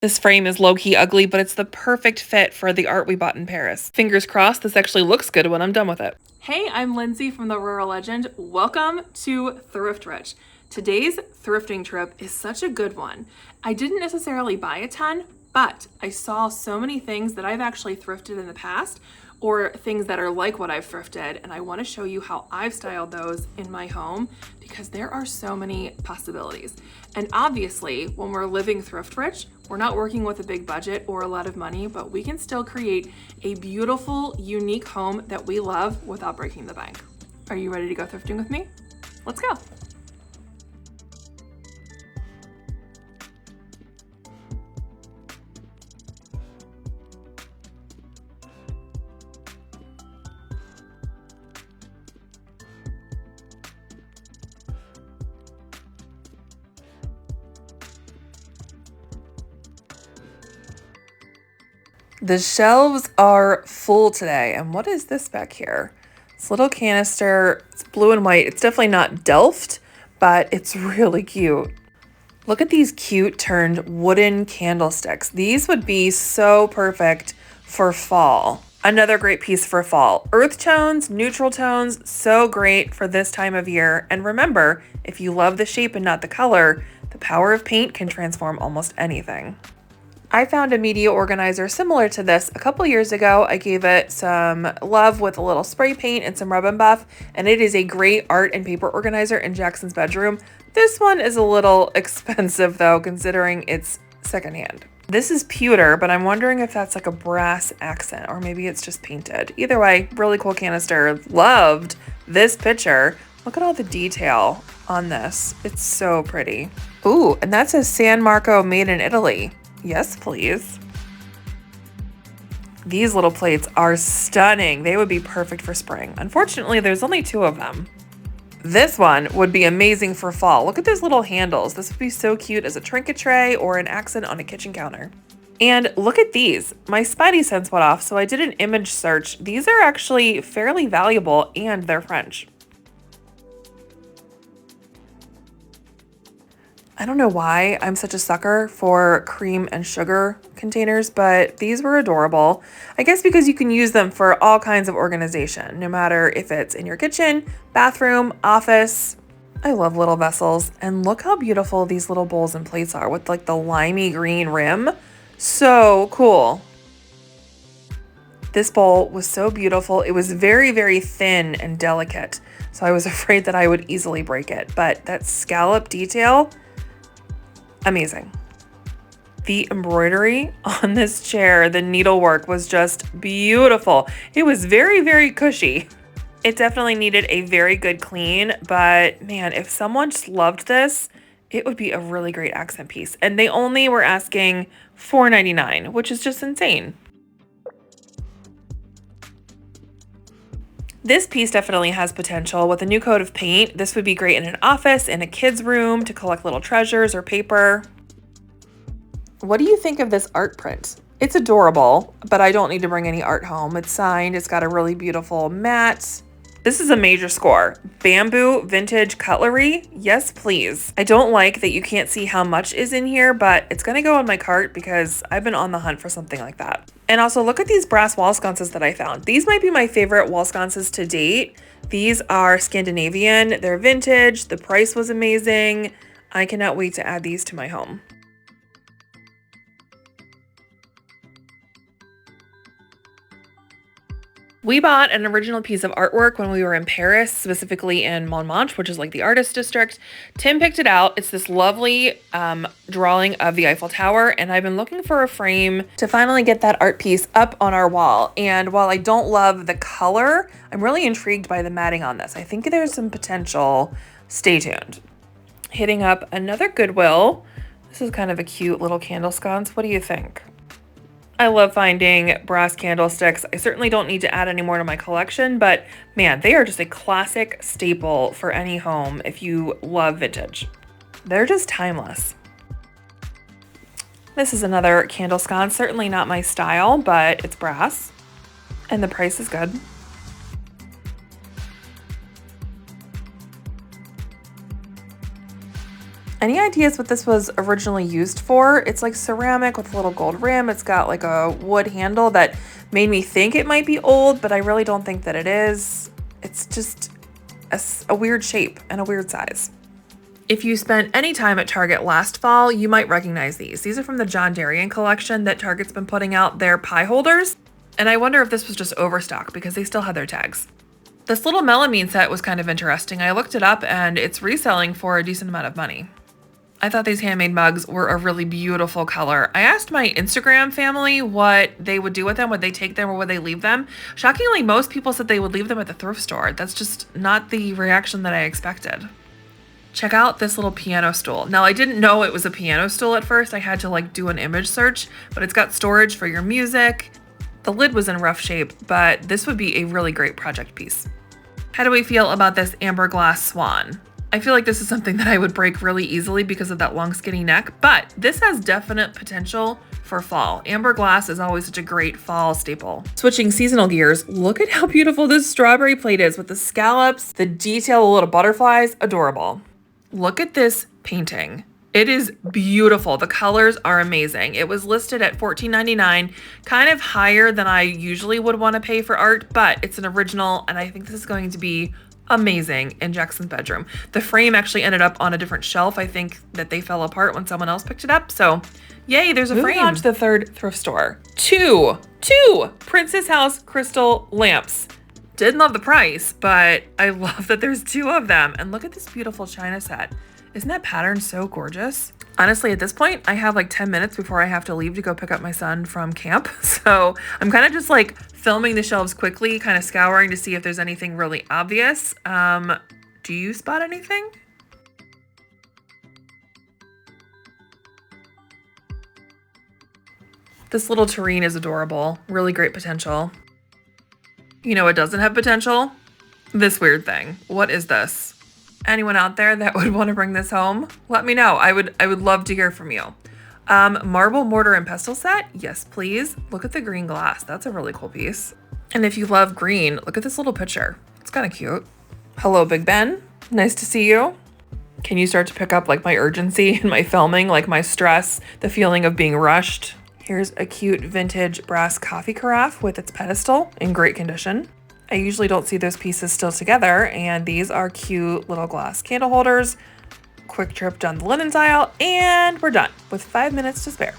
This frame is low-key ugly, but it's the perfect fit for the art we bought in Paris. Fingers crossed this actually looks good when I'm done with it. Hey, I'm Lindsay from The Rural Legend. Welcome to Thrift Rich. Today's thrifting trip is such a good one. I didn't necessarily buy a ton, but I saw so many things that I've actually thrifted in the past, or things that are like what I've thrifted, and I want to show you how I've styled those in my home because there are so many possibilities. And obviously, when we're living thrift rich, we're not working with a big budget or a lot of money, but we can still create a beautiful, unique home that we love without breaking the bank. Are you ready to go thrifting with me? Let's go. The shelves are full today. And what is this back here? This little canister, it's blue and white. It's definitely not Delft, but it's really cute. Look at these cute turned wooden candlesticks. These would be so perfect for fall. Another great piece for fall. Earth tones, neutral tones, so great for this time of year. And remember, if you love the shape and not the color, the power of paint can transform almost anything. I found a media organizer similar to this a couple years ago. I gave it some love with a little spray paint and some rub and buff, and it is a great art and paper organizer in Jackson's bedroom. This one is a little expensive though, considering it's secondhand. This is pewter, but I'm wondering if that's like a brass accent or maybe it's just painted. Either way, really cool canister. Loved this picture. Look at all the detail on this. It's so pretty. Ooh, and that says San Marco made in Italy. Yes, please. These little plates are stunning. They would be perfect for spring. Unfortunately, there's only 2 of them. This one would be amazing for fall. Look at those little handles. This would be so cute as a trinket tray or an accent on a kitchen counter. And look at these. My Spidey sense went off, so I did an image search. These are actually fairly valuable and they're French. I don't know why I'm such a sucker for cream and sugar containers, but these were adorable. I guess because you can use them for all kinds of organization, no matter if it's in your kitchen, bathroom, office. I love little vessels, and look how beautiful these little bowls and plates are with like the limey green rim. So cool. This bowl was so beautiful. It was very, very thin and delicate, so I was afraid that I would easily break it, but that scallop detail, amazing. The embroidery on this chair, the needlework was just beautiful. It was very, very cushy. It definitely needed a very good clean, but man, if someone just loved this, it would be a really great accent piece. And they only were asking $4.99, which is just insane. This piece definitely has potential. With a new coat of paint, this would be great in an office, in a kid's room, to collect little treasures or paper. What do you think of this art print? It's adorable, but I don't need to bring any art home. It's signed, it's got a really beautiful mat. This is a major score. Bamboo vintage cutlery, yes please. I don't like that you can't see how much is in here, but it's gonna go in my cart because I've been on the hunt for something like that. And also look at these brass wall sconces that I found. These might be my favorite wall sconces to date. These are Scandinavian, they're vintage, the price was amazing. I cannot wait to add these to my home. We bought an original piece of artwork when we were in Paris, specifically in Montmartre, which is like the artist district. Tim picked it out. It's this lovely drawing of the Eiffel Tower, and I've been looking for a frame to finally get that art piece up on our wall. And while I don't love the color, I'm really intrigued by the matting on this. I think there's some potential. Stay tuned. Hitting up another Goodwill. This is kind of a cute little candle sconce. What do you think? I love finding brass candlesticks. I certainly don't need to add any more to my collection, but man, they are just a classic staple for any home if you love vintage. They're just timeless. This is another candle sconce, certainly not my style, but it's brass and the price is good. Any ideas what this was originally used for? It's like ceramic with a little gold rim. It's got like a wood handle that made me think it might be old, but I really don't think that it is. It's just a weird shape and a weird size. If you spent any time at Target last fall, you might recognize these. These are from the John Darien collection that Target's been putting out, their pie holders. And I wonder if this was just overstock because they still had their tags. This little melamine set was kind of interesting. I looked it up and it's reselling for a decent amount of money. I thought these handmade mugs were a really beautiful color. I asked my Instagram family what they would do with them. Would they take them or would they leave them? Shockingly, most people said they would leave them at the thrift store. That's just not the reaction that I expected. Check out this little piano stool. Now, I didn't know it was a piano stool at first. I had to like do an image search, but it's got storage for your music. The lid was in rough shape, but this would be a really great project piece. How do we feel about this amber glass swan? I feel like this is something that I would break really easily because of that long skinny neck, but this has definite potential for fall. Amber glass is always such a great fall staple. Switching seasonal gears, look at how beautiful this strawberry plate is with the scallops, the detail, the little butterflies, adorable. Look at this painting. It is beautiful. The colors are amazing. It was listed at $14.99, kind of higher than I usually would want to pay for art, but it's an original and I think this is going to be amazing in Jackson's bedroom. The frame actually ended up on a different shelf. I think that they fell apart when someone else picked it up. So yay, there's a frame. Moving on to the third thrift store. Two Princess House crystal lamps. Didn't love the price, but I love that there's two of them. And look at this beautiful china set. Isn't that pattern so gorgeous? Honestly, at this point, I have like 10 minutes before I have to leave to go pick up my son from camp. So I'm kind of just like filming the shelves quickly, kind of scouring to see if there's anything really obvious. Do you spot anything? This little tureen is adorable. Really great potential. You know what doesn't have potential? This weird thing. What is this? Anyone out there that would want to bring this home? Let me know. I would love to hear from you. Marble mortar and pestle set? Yes, please. Look at the green glass. That's a really cool piece. And if you love green, look at this little picture. It's kind of cute. Hello, Big Ben. Nice to see you. Can you start to pick up like my urgency in my filming, like my stress, the feeling of being rushed? Here's a cute vintage brass coffee carafe with its pedestal in great condition. I usually don't see those pieces still together, and these are cute little glass candle holders. Quick trip down the linen aisle, and we're done with 5 minutes to spare.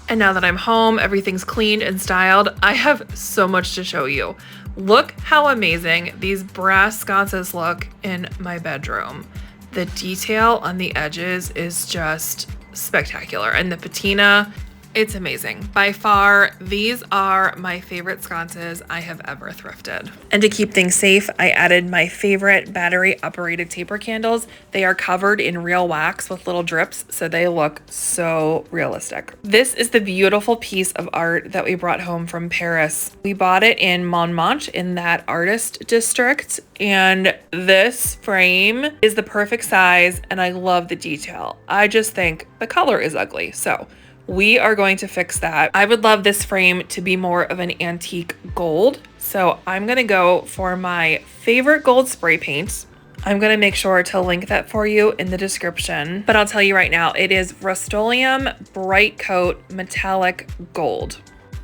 And now that I'm home, everything's cleaned and styled, I have so much to show you. Look how amazing these brass sconces look in my bedroom. The detail on the edges is just spectacular, and the patina, it's amazing. By far, these are my favorite sconces I have ever thrifted. And to keep things safe, I added my favorite battery operated taper candles. They are covered in real wax with little drips, so they look so realistic. This is the beautiful piece of art that we brought home from Paris. We bought it in Montmartre in that artist district, and this frame is the perfect size, and I love the detail. I just think the color is ugly, so we are going to fix that. I would love this frame to be more of an antique gold. So I'm gonna go for my favorite gold spray paint. I'm gonna make sure to link that for you in the description. But I'll tell you right now, it is Rust-Oleum Bright Coat Metallic Gold.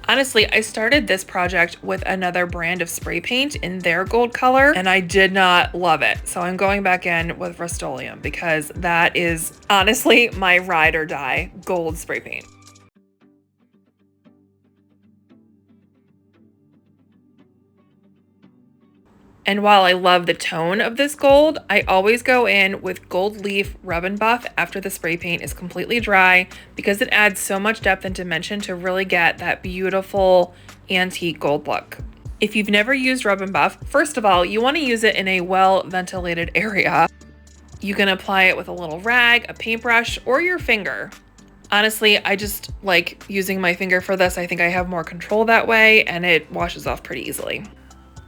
Honestly, I started this project with another brand of spray paint in their gold color, and I did not love it. So I'm going back in with Rust-Oleum because that is honestly my ride or die gold spray paint. And while I love the tone of this gold, I always go in with Gold Leaf Rub and Buff after the spray paint is completely dry because it adds so much depth and dimension to really get that beautiful antique gold look. If you've never used Rub and Buff, first of all, you want to use it in a well-ventilated area. You can apply it with a little rag, a paintbrush, or your finger. Honestly, I just like using my finger for this. I think I have more control that way, and it washes off pretty easily.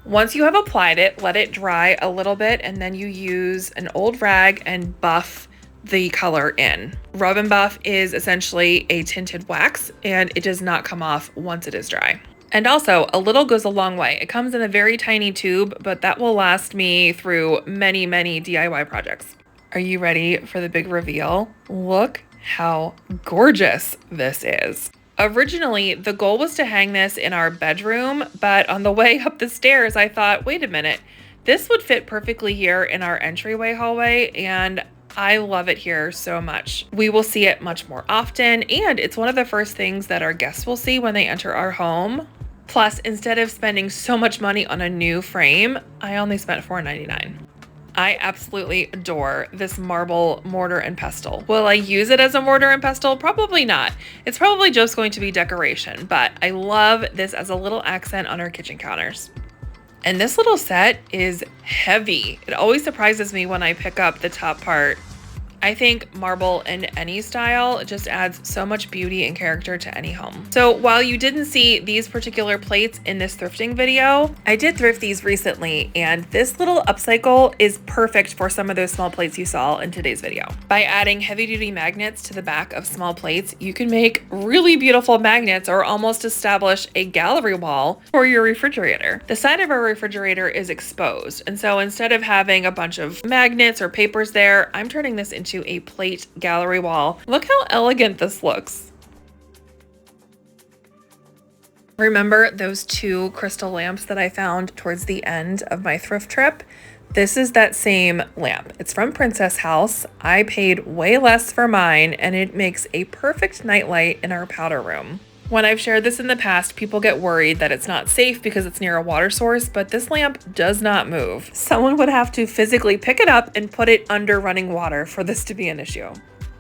Once you have applied it, let it dry a little bit, and then you use an old rag and buff the color in. Rub and Buff is essentially a tinted wax, and it does not come off once it is dry. And also, a little goes a long way. It comes in a very tiny tube, but that will last me through many, many DIY projects. Are you ready for the big reveal? Look how gorgeous this is. Originally, the goal was to hang this in our bedroom, but on the way up the stairs, I thought, wait a minute, this would fit perfectly here in our entryway hallway, and I love it here so much. We will see it much more often, and it's one of the first things that our guests will see when they enter our home. Plus, instead of spending so much money on a new frame, I only spent $4.99. I absolutely adore this marble mortar and pestle. Will I use it as a mortar and pestle? Probably not. It's probably just going to be decoration, but I love this as a little accent on our kitchen counters. And this little set is heavy. It always surprises me when I pick up the top part. I think marble in any style just adds so much beauty and character to any home. So while you didn't see these particular plates in this thrifting video, I did thrift these recently, and this little upcycle is perfect for some of those small plates you saw in today's video. By adding heavy-duty magnets to the back of small plates, you can make really beautiful magnets or almost establish a gallery wall for your refrigerator. The side of our refrigerator is exposed, and so instead of having a bunch of magnets or papers there, I'm turning this into a plate gallery wall. Look how elegant this looks. Remember those two crystal lamps that I found towards the end of my thrift trip? This is that same lamp. It's from Princess House. I paid way less for mine, and it makes a perfect nightlight in our powder room. When I've shared this in the past, people get worried that it's not safe because it's near a water source, but this lamp does not move. Someone would have to physically pick it up and put it under running water for this to be an issue.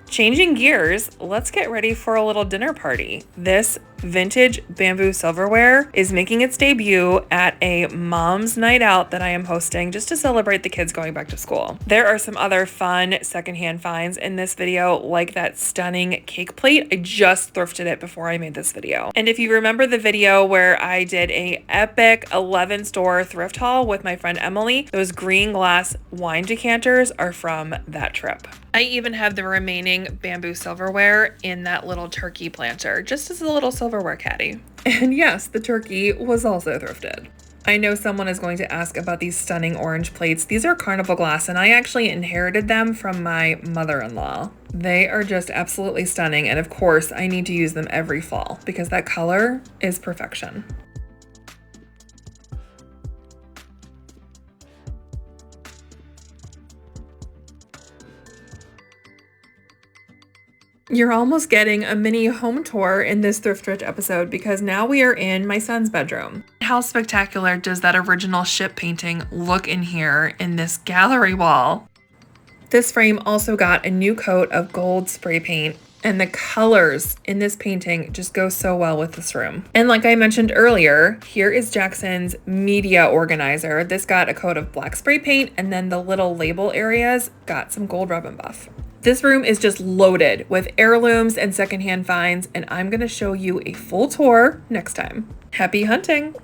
Changing gears, let's get ready for a little dinner party. This vintage bamboo silverware is making its debut at a mom's night out that I am hosting just to celebrate the kids going back to school. There are some other fun secondhand finds in this video, like that stunning cake plate. I just thrifted it before I made this video. And if you remember the video where I did a epic 11 store thrift haul with my friend Emily, those green glass wine decanters are from that trip. I even have the remaining bamboo silverware in that little turkey planter, just as a little silverware caddy. And yes, the turkey was also thrifted. I know someone is going to ask about these stunning orange plates. These are carnival glass, and I actually inherited them from my mother-in-law. They are just absolutely stunning, and of course, I need to use them every fall because that color is perfection. You're almost getting a mini home tour in this Thrift Rich episode because now we are in my son's bedroom. How spectacular does that original ship painting look in here in this gallery wall? This frame also got a new coat of gold spray paint, and the colors in this painting just go so well with this room. And like I mentioned earlier, here is Jackson's media organizer. This got a coat of black spray paint, and then the little label areas got some gold rub and buff. This room is just loaded with heirlooms and secondhand finds, and I'm gonna show you a full tour next time. Happy hunting!